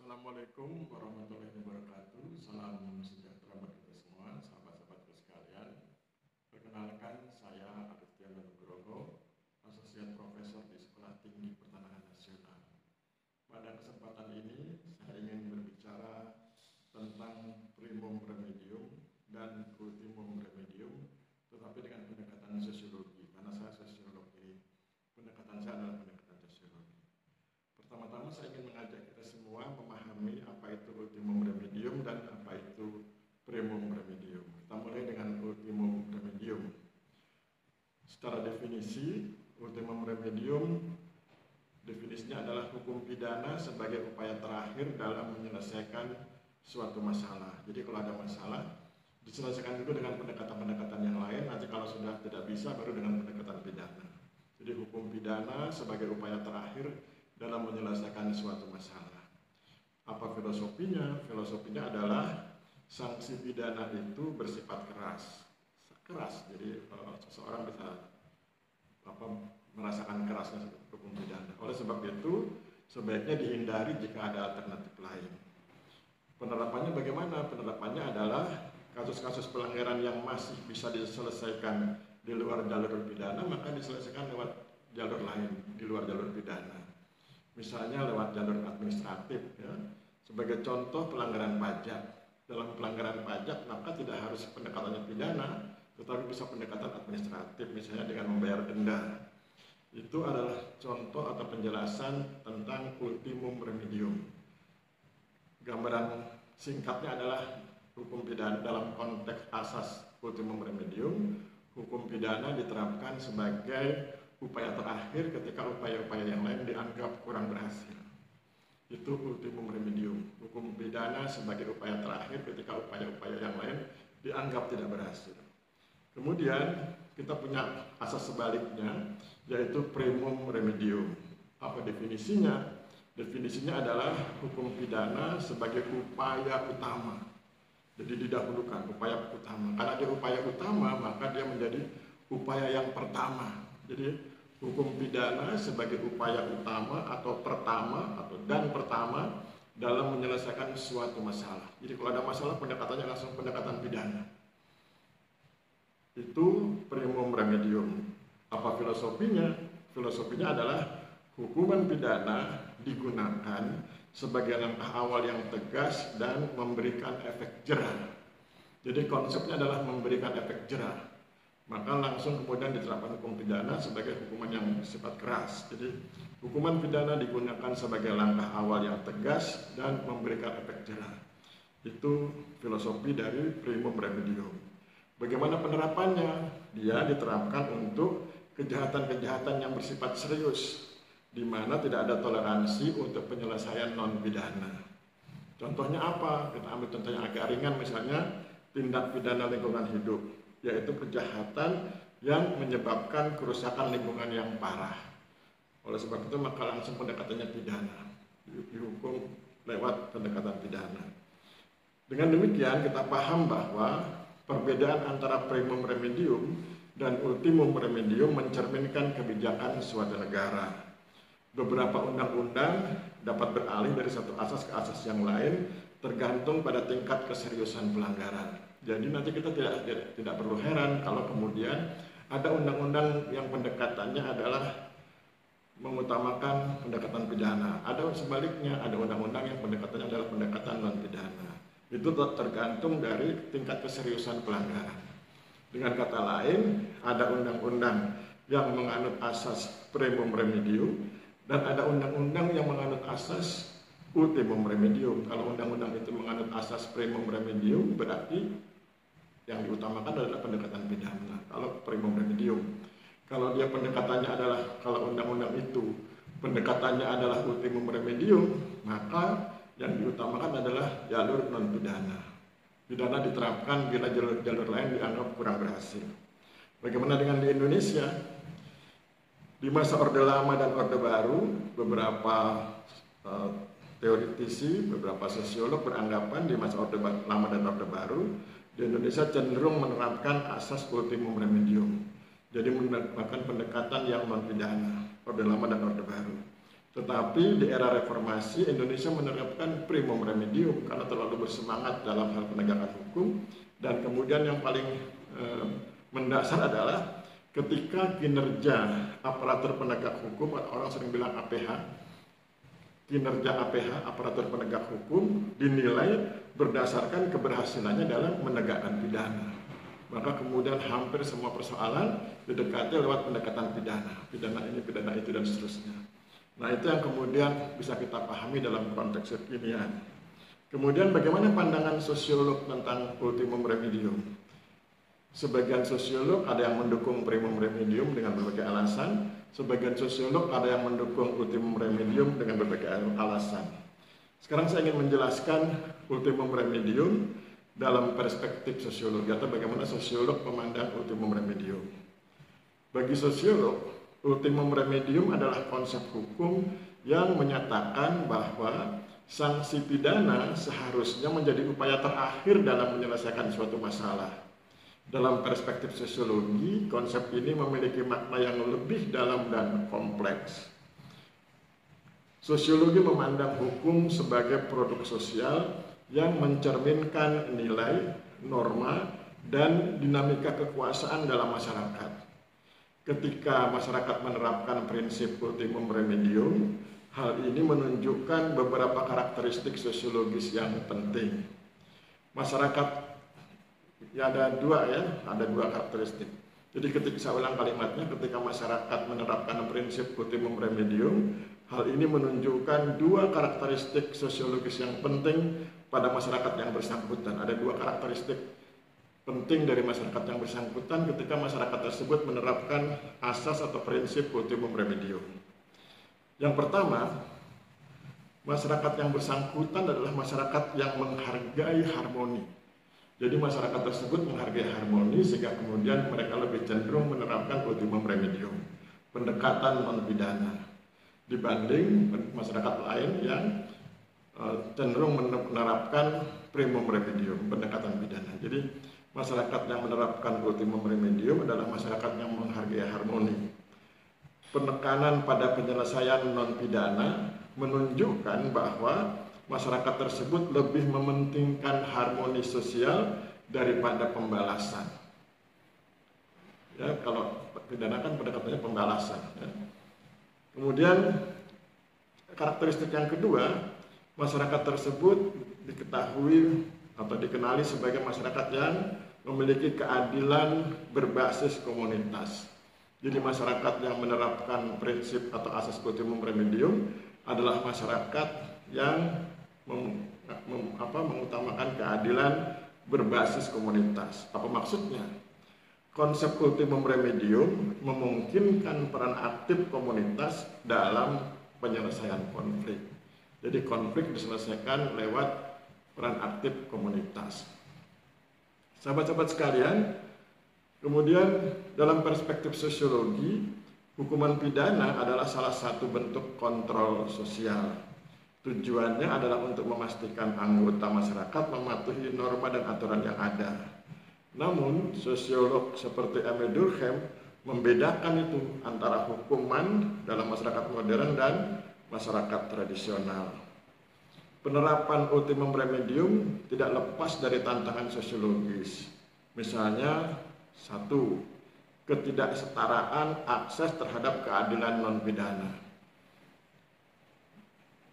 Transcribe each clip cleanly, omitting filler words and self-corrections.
Assalamualaikum warahmatullahi wabarakatuh. Salam sejahtera bagi kita semua, sahabat-sahabatku sekalian. Perkenalkan, saya Agustin Nugroho, Asosiat Profesor di Sekolah Tinggi Pertanahan Nasional. Pada kesempatan ini, saya ingin berbicara tentang primum remedium dan ultimum remedium, tetapi dengan pendekatan sosiologi, karena saya sosiolog, ini pendekatan saya adalah pendekatan sosiologi. Pertama-tama saya ingin mengajak kita semua memahami apa itu ultimum remedium dan apa itu primum remedium. Kita mulai dengan ultimum remedium. Secara definisi, ultimum remedium definisinya adalah hukum pidana sebagai upaya terakhir dalam menyelesaikan suatu masalah. Jadi kalau ada masalah, diselesaikan dulu dengan pendekatan-pendekatan yang lain, nanti kalau sudah tidak bisa baru dengan pendekatan pidana. Jadi hukum pidana sebagai upaya terakhir dalam menyelesaikan suatu masalah. Apa filosofinya? Filosofinya adalah sanksi pidana itu bersifat keras. Jadi seseorang bisa merasakan kerasnya hukum pidana. Oleh sebab itu, sebaiknya dihindari jika ada alternatif lain. Penerapannya bagaimana? Penerapannya adalah kasus-kasus pelanggaran yang masih bisa diselesaikan di luar jalur pidana, maka diselesaikan lewat jalur lain di luar jalur pidana. Misalnya lewat jalur administratif, ya. Sebagai contoh pelanggaran pajak. Dalam pelanggaran pajak maka tidak harus pendekatannya pidana, tetapi bisa pendekatan administratif, misalnya dengan membayar denda. Itu adalah contoh atau penjelasan tentang ultimum remedium. Gambaran singkatnya adalah hukum pidana dalam konteks asas ultimum remedium. Hukum pidana diterapkan sebagai upaya terakhir ketika upaya-upaya yang lain dianggap kurang berhasil. Itu ultimum remedium. Hukum pidana sebagai upaya terakhir ketika upaya-upaya yang lain dianggap tidak berhasil. Kemudian kita punya asas sebaliknya, yaitu primum remedium. Apa definisinya? Definisinya adalah hukum pidana sebagai upaya utama. Jadi didahulukan upaya utama. Karena dia upaya utama, maka dia menjadi upaya yang pertama. Jadi hukum pidana sebagai upaya utama atau pertama dalam menyelesaikan suatu masalah. Jadi kalau ada masalah, pendekatannya langsung pendekatan pidana. Itu primum remedium. Apa filosofinya? Filosofinya adalah hukuman pidana digunakan sebagai langkah awal yang tegas dan memberikan efek jera. Jadi konsepnya adalah memberikan efek jera. Maka langsung kemudian diterapkan hukum pidana sebagai hukuman yang bersifat keras. Jadi hukuman pidana digunakan sebagai langkah awal yang tegas dan memberikan efek jera. Itu filosofi dari primum remedium. Bagaimana penerapannya? Dia diterapkan untuk kejahatan-kejahatan yang bersifat serius, di mana tidak ada toleransi untuk penyelesaian non pidana. Contohnya apa? Kita ambil contoh yang agak ringan, misalnya tindak pidana lingkungan hidup, yaitu kejahatan yang menyebabkan kerusakan lingkungan yang parah. Oleh sebab itu maka langsung pendekatannya pidana, dihukum lewat pendekatan pidana. Dengan demikian kita paham bahwa perbedaan antara primum remedium dan ultimum remedium mencerminkan kebijakan suatu negara. Beberapa undang-undang dapat beralih dari satu asas ke asas yang lain tergantung pada tingkat keseriusan pelanggaran. Jadi nanti kita tidak perlu heran kalau kemudian ada undang-undang yang pendekatannya adalah mengutamakan pendekatan pidana. Ada sebaliknya, ada undang-undang yang pendekatannya adalah pendekatan non pidana. Itu tergantung dari tingkat keseriusan pelanggaran. Dengan kata lain, ada undang-undang yang menganut asas primum remedium dan ada undang-undang yang menganut asas ultimum remedium. Kalau undang-undang itu menganut asas primum remedium, berarti yang diutamakan adalah pendekatan pidana. Kalau primum remedium, kalau dia pendekatannya adalah, kalau undang-undang itu pendekatannya adalah ultimum remedium, maka yang diutamakan adalah jalur non pidana. Pidana diterapkan bila jalur lain dianggap kurang berhasil. Bagaimana dengan di Indonesia? Di masa Orde Lama dan Orde Baru, beberapa teoritisi, beberapa sosiolog beranggapan di masa Orde Lama dan Orde Baru, di Indonesia cenderung menerapkan asas ultimum remedium. Jadi menerapkan pendekatan yang non pidana, Orde Lama dan Orde Baru. Tetapi di era reformasi Indonesia menerapkan primum remedium karena terlalu bersemangat dalam hal penegakan hukum. Dan kemudian yang paling mendasar adalah ketika kinerja aparatur penegak hukum, orang sering bilang APH, kinerja APH, aparatur penegak hukum, dinilai berdasarkan keberhasilannya dalam menegakkan pidana. Maka kemudian hampir semua persoalan didekati lewat pendekatan pidana. Pidana ini, pidana itu, dan seterusnya. Nah, itu yang kemudian bisa kita pahami dalam konteks kekinian. Kemudian bagaimana pandangan sosiolog tentang ultimum remedium? Sebagian sosiolog ada yang mendukung primum remedium dengan berbagai alasan. Sebagian sosiolog ada yang mendukung ultimum remedium dengan berbagai alasan. Sekarang saya ingin menjelaskan ultimum remedium dalam perspektif sosiologi atau bagaimana sosiolog memandang ultimum remedium. Bagi sosiolog, ultimum remedium adalah konsep hukum yang menyatakan bahwa sanksi pidana seharusnya menjadi upaya terakhir dalam menyelesaikan suatu masalah. Dalam perspektif sosiologi, konsep ini memiliki makna yang lebih dalam dan kompleks. Sosiologi memandang hukum sebagai produk sosial yang mencerminkan nilai, norma, dan dinamika kekuasaan dalam masyarakat. Ketika masyarakat menerapkan prinsip ultimum remedium, hal ini menunjukkan beberapa karakteristik sosiologis yang penting. Masyarakat ya ada dua karakteristik. Jadi ketika saya ulang kalimatnya, ketika masyarakat menerapkan prinsip ultimum remedium, hal ini menunjukkan dua karakteristik sosiologis yang penting pada masyarakat yang bersangkutan. Ada dua karakteristik penting dari masyarakat yang bersangkutan ketika masyarakat tersebut menerapkan asas atau prinsip ultimum remedium. Yang pertama, masyarakat yang bersangkutan adalah masyarakat yang menghargai harmoni. Jadi masyarakat tersebut menghargai harmoni sehingga kemudian mereka lebih cenderung menerapkan ultimum remedium, pendekatan non-pidana, dibanding masyarakat lain yang cenderung menerapkan primum remedium, pendekatan pidana. Jadi masyarakat yang menerapkan ultimum remedium adalah masyarakat yang menghargai harmoni. Penekanan pada penyelesaian non-pidana menunjukkan bahwa masyarakat tersebut lebih mementingkan harmoni sosial daripada pembalasan. Ya, kalau pidana kan pendekatannya pembalasan. Ya. Kemudian karakteristik yang kedua, masyarakat tersebut diketahui atau dikenali sebagai masyarakat yang memiliki keadilan berbasis komunitas. Jadi masyarakat yang menerapkan prinsip atau asas ultimum remedium adalah masyarakat yang mengutamakan keadilan berbasis komunitas. Apa maksudnya? Konsep ultimum remedium memungkinkan peran aktif komunitas dalam penyelesaian konflik. Jadi konflik diselesaikan lewat peran aktif komunitas. Sahabat-sahabat sekalian, kemudian dalam perspektif sosiologi, hukuman pidana adalah salah satu bentuk kontrol sosial. Tujuannya adalah untuk memastikan anggota masyarakat mematuhi norma dan aturan yang ada. Namun, sosiolog seperti Emil Durkheim membedakan itu antara hukuman dalam masyarakat modern dan masyarakat tradisional. Penerapan ultimum remedium tidak lepas dari tantangan sosiologis. Misalnya, 1. Ketidaksetaraan akses terhadap keadilan non-pidana.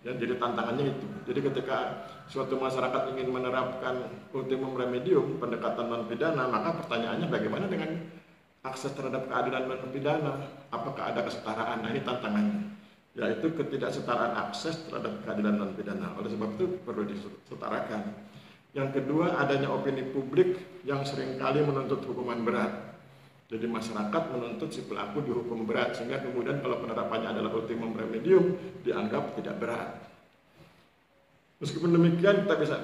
Ya, jadi tantangannya itu. Jadi ketika suatu masyarakat ingin menerapkan ultimum remedium, pendekatan non-pidana, maka pertanyaannya bagaimana dengan akses terhadap keadilan non-pidana? Apakah ada kesetaraan? Nah, ini tantangannya, yaitu ketidaksetaraan akses terhadap keadilan non-pidana. Oleh sebab itu perlu disetarakan. Yang kedua, adanya opini publik yang seringkali menuntut hukuman berat. Jadi masyarakat menuntut si pelaku dihukum berat, sehingga kemudian kalau penerapannya adalah ultimum remedium dianggap tidak berat. Meskipun demikian, kita bisa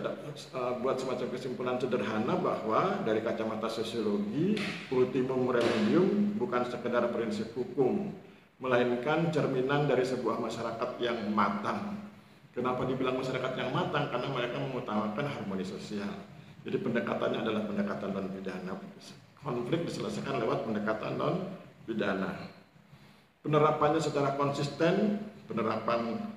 buat semacam kesimpulan sederhana bahwa dari kacamata sosiologi, ultimum remedium bukan sekedar prinsip hukum, melainkan cerminan dari sebuah masyarakat yang matang. Kenapa dibilang masyarakat yang matang? Karena mereka mengutamakan harmoni sosial. Jadi pendekatannya adalah pendekatan non-pidana. Konflik diselesaikan lewat pendekatan non-pidana. Penerapannya secara konsisten penerapan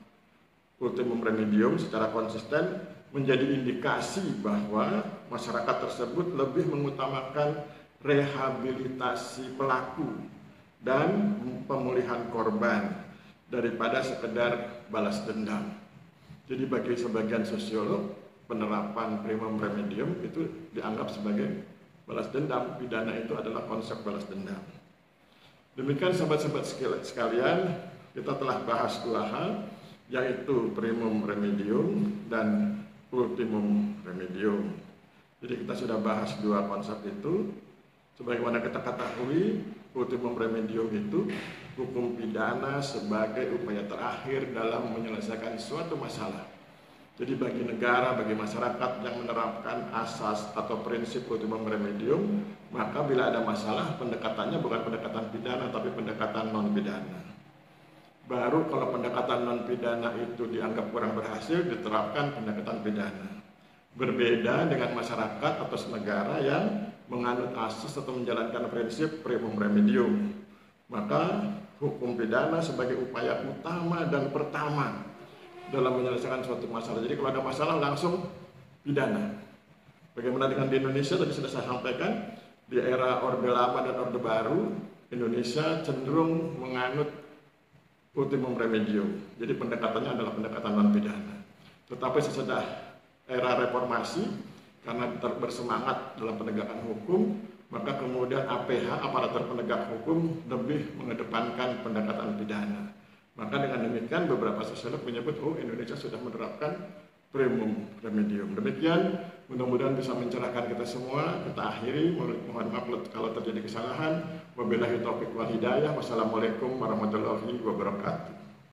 ultimum remedium secara konsisten menjadi indikasi bahwa masyarakat tersebut lebih mengutamakan rehabilitasi pelaku dan pemulihan korban daripada sekedar balas dendam. Jadi bagi sebagian sosiolog, penerapan primum remedium itu dianggap sebagai balas dendam. Pidana itu adalah konsep balas dendam. Demikian sahabat-sahabat sekalian, kita telah bahas dua hal, yaitu primum remedium dan ultimum remedium. Jadi kita sudah bahas dua konsep itu. Sebagaimana kita ketahui, ultimum remedium itu hukum pidana sebagai upaya terakhir dalam menyelesaikan suatu masalah. Jadi bagi negara, bagi masyarakat yang menerapkan asas atau prinsip ultimum remedium, maka bila ada masalah, pendekatannya bukan pendekatan pidana, tapi pendekatan non-pidana. Baru kalau pendekatan non-pidana itu dianggap kurang berhasil, diterapkan pendekatan pidana. Berbeda dengan masyarakat atau negara yang menganut asas atau menjalankan prinsip primum remedium. Maka hukum pidana sebagai upaya utama dan pertama dalam menyelesaikan suatu masalah. Jadi kalau ada masalah langsung pidana. Bagaimana dengan di Indonesia, tadi sudah saya sampaikan, di era Orde Lama dan Orde Baru, Indonesia cenderung menganut ultimum remedium. Jadi pendekatannya adalah pendekatan non-pidana. Tetapi sesudah era reformasi, karena bersemangat dalam penegakan hukum, maka kemudian APH, aparatur penegak hukum, lebih mengedepankan pendekatan pidana. Maka dengan demikian beberapa sosiolog menyebut, Indonesia sudah menerapkan primum remedium. Demikian, mudah-mudahan bisa mencerahkan kita semua. Kita akhiri, mohon maaf kalau terjadi kesalahan. Wabillahi taufiq wal hidayah. Wassalamualaikum warahmatullahi wabarakatuh.